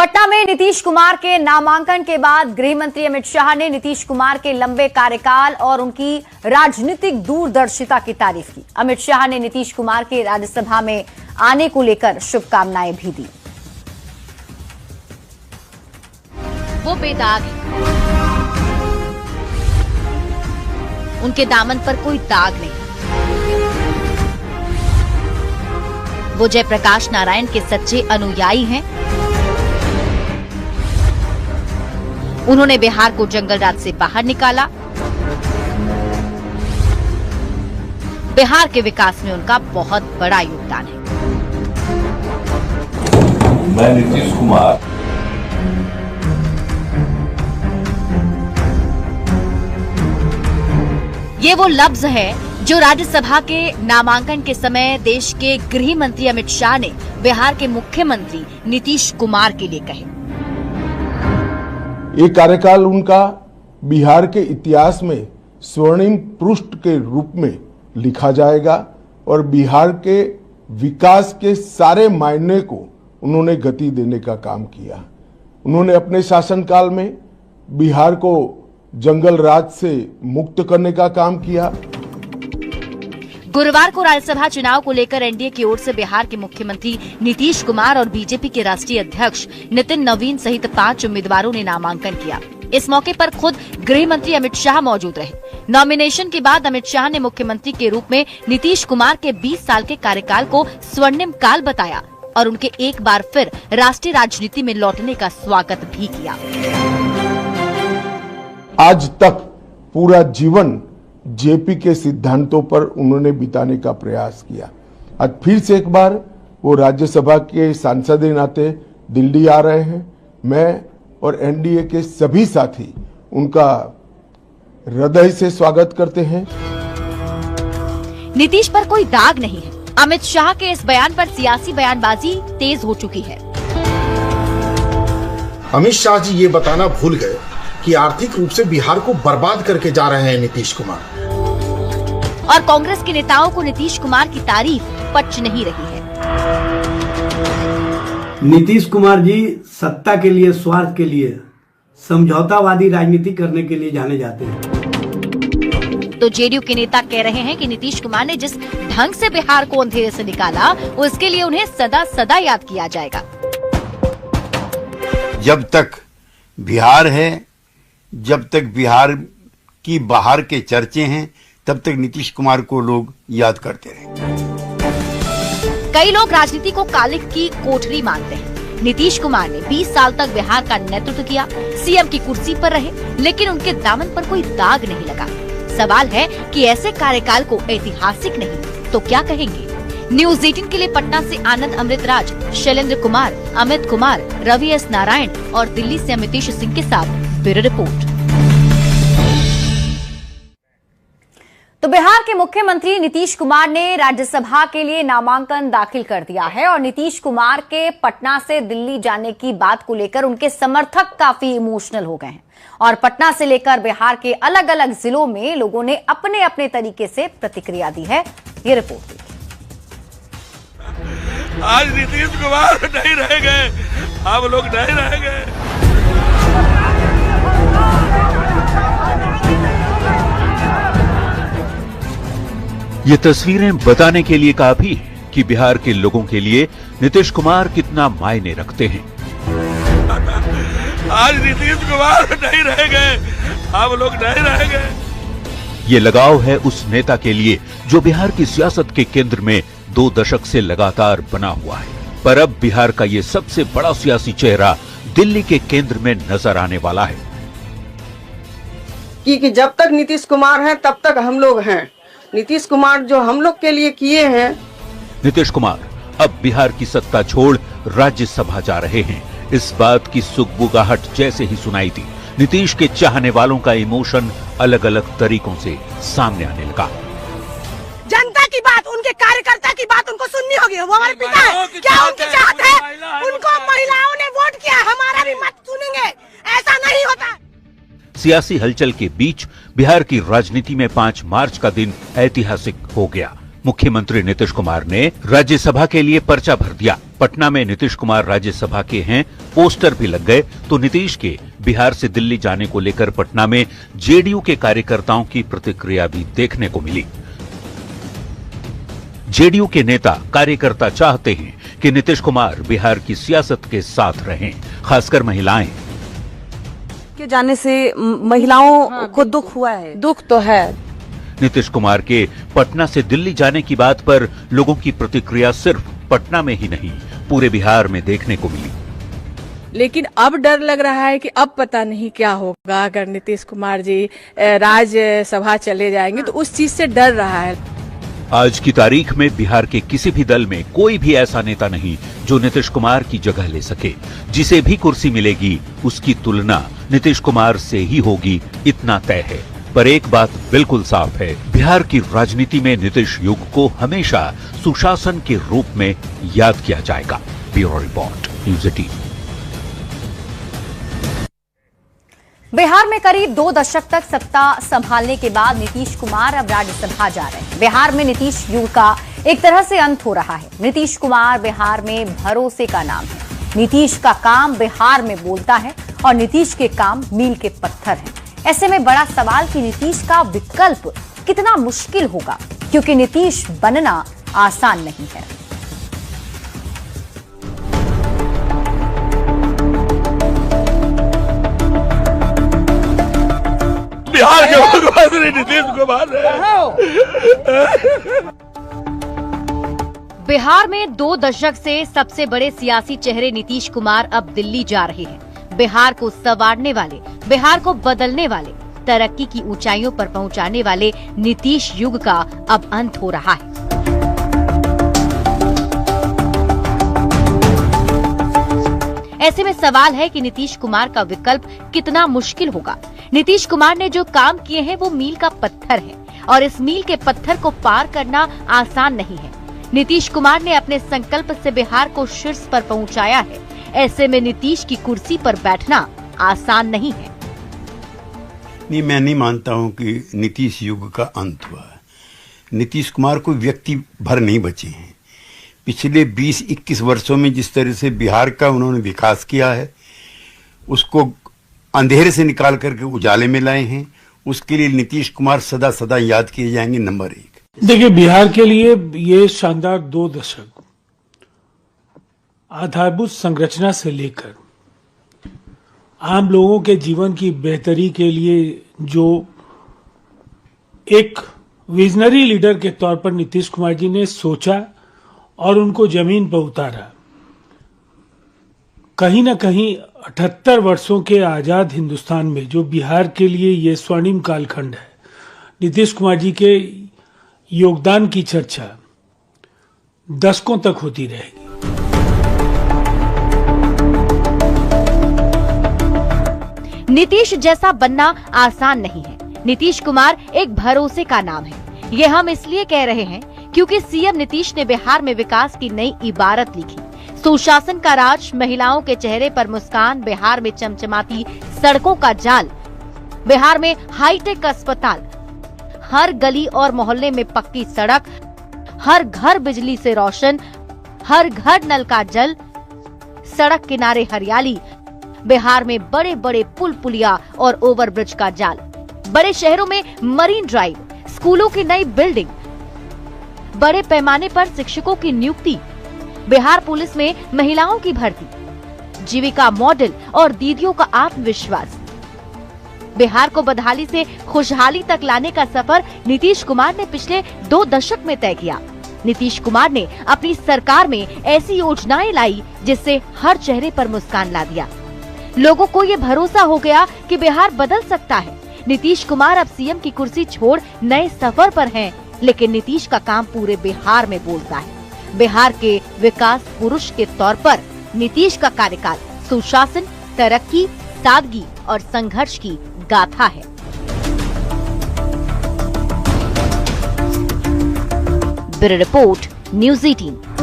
पटना में नीतीश कुमार के नामांकन के बाद गृह मंत्री अमित शाह ने नीतीश कुमार के लंबे कार्यकाल और उनकी राजनीतिक दूरदर्शिता की तारीफ की। अमित शाह ने नीतीश कुमार के राज्यसभा में आने को लेकर शुभकामनाएं भी दी। वो बेदाग है, उनके दामन पर कोई दाग नहीं। वो जयप्रकाश नारायण के सच्चे अनुयायी हैं। उन्होंने बिहार को जंगल राज से बाहर निकाला। बिहार के विकास में उनका बहुत बड़ा योगदान है। मैं नीतीश कुमार ये वो लफ्ज है जो राज्यसभा के नामांकन के समय देश के गृह मंत्री अमित शाह ने बिहार के मुख्यमंत्री नीतीश कुमार के लिए कहे। ये कार्यकाल उनका बिहार के इतिहास में स्वर्णिम पृष्ठ के रूप में लिखा जाएगा और बिहार के विकास के सारे मायने को उन्होंने गति देने का काम किया। उन्होंने अपने शासनकाल में बिहार को जंगल राज से मुक्त करने का काम किया। गुरुवार को राज्यसभा चुनाव को लेकर एनडीए की ओर से बिहार के मुख्यमंत्री नीतीश कुमार और बीजेपी के राष्ट्रीय अध्यक्ष नितिन नवीन सहित 5 उम्मीदवारों ने नामांकन किया। इस मौके पर खुद गृह मंत्री अमित शाह मौजूद रहे। नॉमिनेशन के बाद अमित शाह ने मुख्यमंत्री के रूप में नीतीश कुमार के 20 साल के कार्यकाल को स्वर्णिम काल बताया और उनके एक बार फिर राष्ट्रीय राजनीति में लौटने का स्वागत भी किया। आज तक पूरा जीवन जेपी के सिद्धांतों पर उन्होंने बिताने का प्रयास किया। आज फिर से एक बार वो राज्यसभा के सांसद के नाते दिल्ली आ रहे हैं। मैं और एनडीए के सभी साथी उनका हृदय से स्वागत करते हैं। नीतीश पर कोई दाग नहीं है। अमित शाह के इस बयान पर सियासी बयानबाजी तेज हो चुकी है। अमित शाह जी ये बताना भूल गए कि आर्थिक रूप से बिहार को बर्बाद करके जा रहे हैं नीतीश कुमार। और कांग्रेस के नेताओं को नीतीश कुमार की तारीफ पच नहीं रही है। नीतीश कुमार जी सत्ता के लिए, स्वार्थ के लिए, समझौतावादी राजनीति करने के लिए जाने जाते हैं। तो जेडीयू के नेता कह रहे हैं कि नीतीश कुमार ने जिस ढंग से बिहार को अंधेरे से निकाला, उसके लिए उन्हें सदा सदा याद किया जाएगा। जब तक बिहार है, जब तक बिहार की बाहर के चर्चे हैं, तब तक नीतीश कुमार को लोग याद करते रहे। कई लोग राजनीति को कालिक की कोठरी मानते हैं। नीतीश कुमार ने 20 साल तक बिहार का नेतृत्व किया, सीएम की कुर्सी पर रहे, लेकिन उनके दामन पर कोई दाग नहीं लगा। सवाल है कि ऐसे कार्यकाल को ऐतिहासिक नहीं तो क्या कहेंगे? न्यूज़ 18 के लिए पटना से आनंद अमृतराज, शैलेंद्र कुमार, अमित कुमार, रवि एस नारायण और दिल्ली से अमितेश सिंह के साथ ब्यूरो रिपोर्ट। तो बिहार के मुख्यमंत्री नीतीश कुमार ने राज्यसभा के लिए नामांकन दाखिल कर दिया है और नीतीश कुमार के पटना से दिल्ली जाने की बात को लेकर उनके समर्थक काफी इमोशनल हो गए हैं और पटना से लेकर बिहार के अलग अलग जिलों में लोगों ने अपने अपने तरीके से प्रतिक्रिया दी है। ये रिपोर्ट देखिए। आज नीतीश कुमार नहीं रह गए, हम लोग नहीं रह गए। ये तस्वीरें बताने के लिए काफी है कि बिहार के लोगों के लिए नीतीश कुमार कितना मायने रखते हैं। आज नीतीश कुमार नहीं रह गए, हम लोग नहीं रह गए। ये लगाव है उस नेता के लिए जो बिहार की सियासत के केंद्र में 2 दशक से लगातार बना हुआ है। पर अब बिहार का ये सबसे बड़ा सियासी चेहरा दिल्ली के केंद्र में नजर आने वाला है। कि जब तक नीतीश कुमार हैं तब तक हम लोग हैं। नीतीश कुमार जो हम लोग के लिए किए हैं। नीतीश कुमार अब बिहार की सत्ता छोड़ राज्यसभा जा रहे हैं। इस बात की सुगबुगाहट जैसे ही सुनाई थी, नीतीश के चाहने वालों का इमोशन अलग अलग तरीकों से सामने आने लगा। जनता की बात, उनके कार्यकर्ता की बात उनको सुननी होगी। वो हमारे पिता है, क्या उनकी चाहत है? उनको महिलाओं ने वोट किया, हमारा भी मत सुनेंगे, ऐसा नहीं होता। सियासी हलचल के बीच बिहार की राजनीति में 5 मार्च का दिन ऐतिहासिक हो गया। मुख्यमंत्री नीतीश कुमार ने राज्यसभा के लिए पर्चा भर दिया। पटना में नीतीश कुमार राज्यसभा के हैं, पोस्टर भी लग गए। तो नीतीश के बिहार से दिल्ली जाने को लेकर पटना में जेडीयू के कार्यकर्ताओं की प्रतिक्रिया भी देखने को मिली। जेडीयू के नेता कार्यकर्ता चाहते हैं कि नीतीश कुमार बिहार की सियासत के साथ रहें, खासकर महिलाएं। के जाने से महिलाओं को दुख हुआ है। दुख तो है। नीतीश कुमार के पटना से दिल्ली जाने की बात पर लोगों की प्रतिक्रिया सिर्फ पटना में ही नहीं, पूरे बिहार में देखने को मिली। लेकिन अब डर लग रहा है कि अब पता नहीं क्या होगा अगर नीतीश कुमार जी राज्यसभा चले जाएंगे, तो उस चीज से डर रहा है। आज की तारीख में बिहार के किसी भी दल में कोई भी ऐसा नेता नहीं जो नीतीश कुमार की जगह ले सके। जिसे भी कुर्सी मिलेगी उसकी तुलना नीतीश कुमार से ही होगी, इतना तय है। पर एक बात बिल्कुल साफ है, बिहार की राजनीति में नीतीश युग को हमेशा सुशासन के रूप में याद किया जाएगा। Bureau report, news 18। बिहार में करीब 2 दशक तक सत्ता संभालने के बाद नीतीश कुमार अब राज्यसभा जा रहे हैं। बिहार में नीतीश युग का एक तरह से अंत हो रहा है। नीतीश कुमार बिहार में भरोसे का नाम है। नीतीश का काम बिहार में बोलता है और नीतीश के काम मील के पत्थर हैं। ऐसे में बड़ा सवाल कि नीतीश का विकल्प कितना मुश्किल होगा, क्योंकि नीतीश बनना आसान नहीं है। बिहार के मुख्यमंत्री नीतीश कुमार बिहार में 2 दशक से सबसे बड़े सियासी चेहरे नीतीश कुमार अब दिल्ली जा रहे हैं। बिहार को संवारने वाले, बिहार को बदलने वाले, तरक्की की ऊंचाइयों पर पहुंचाने वाले नीतीश युग का अब अंत हो रहा है। ऐसे में सवाल है कि नीतीश कुमार का विकल्प कितना मुश्किल होगा। नीतीश कुमार ने जो काम किए हैं वो मील का पत्थर है और इस मील के पत्थर को पार करना आसान नहीं है। नीतीश कुमार ने अपने संकल्प से बिहार को शीर्ष पर पहुंचाया है। ऐसे में नीतीश की कुर्सी पर बैठना आसान नहीं है। नहीं, मैं नहीं मानता हूं कि नीतीश युग का अंत हुआ है। नीतीश कुमार कोई व्यक्ति भर नहीं बचे हैं। पिछले 20-21 वर्षों में जिस तरह से बिहार का उन्होंने विकास किया है, उसको अंधेरे से निकाल करके उजाले में लाए हैं। उसके लिए नीतीश कुमार सदा सदा याद किए जाएंगे, नंबर 1। देखिए, बिहार के लिए ये शानदार 2 दशक आधारभूत संरचना से लेकर आम लोगों के जीवन की बेहतरी के लिए जो एक विजनरी लीडर के तौर पर नीतीश कुमार जी ने सोचा और उनको जमीन पर उतारा, कहीं ना कहीं 78 वर्षों के आजाद हिंदुस्तान में जो बिहार के लिए ये स्वर्णिम कालखंड है, नीतीश कुमार जी के योगदान की चर्चा दशकों तक होती रहेगी। नीतीश जैसा बनना आसान नहीं है। नीतीश कुमार एक भरोसे का नाम है। ये हम इसलिए कह रहे हैं क्योंकि सीएम नीतीश ने बिहार में विकास की नई इबारत लिखी। सुशासन का राज, महिलाओं के चेहरे पर मुस्कान, बिहार में चमचमाती सड़कों का जाल, बिहार में हाईटेक अस्पताल, हर गली और मोहल्ले में पक्की सड़क, हर घर बिजली से रोशन, हर घर नल का जल, सड़क किनारे हरियाली, बिहार में बड़े बड़े पुल पुलिया और ओवरब्रिज का जाल, बड़े शहरों में मरीन ड्राइव, स्कूलों की नई बिल्डिंग, बड़े पैमाने पर शिक्षकों की नियुक्ति, बिहार पुलिस में महिलाओं की भर्ती, जीविका मॉडल और दीदियों का आत्मविश्वास। बिहार को बदहाली से खुशहाली तक लाने का सफर नीतीश कुमार ने पिछले 2 दशक में तय किया। नीतीश कुमार ने अपनी सरकार में ऐसी योजनाएं लाई जिससे हर चेहरे पर मुस्कान ला दिया। लोगों को ये भरोसा हो गया कि बिहार बदल सकता है। नीतीश कुमार अब सीएम की कुर्सी छोड़ नए सफर पर हैं, लेकिन नीतीश का काम पूरे बिहार में बोलता है। बिहार के विकास पुरुष के तौर पर नीतीश का कार्यकाल सुशासन, तरक्की, सादगी और संघर्ष की गाथा है। Bureau report, news 18।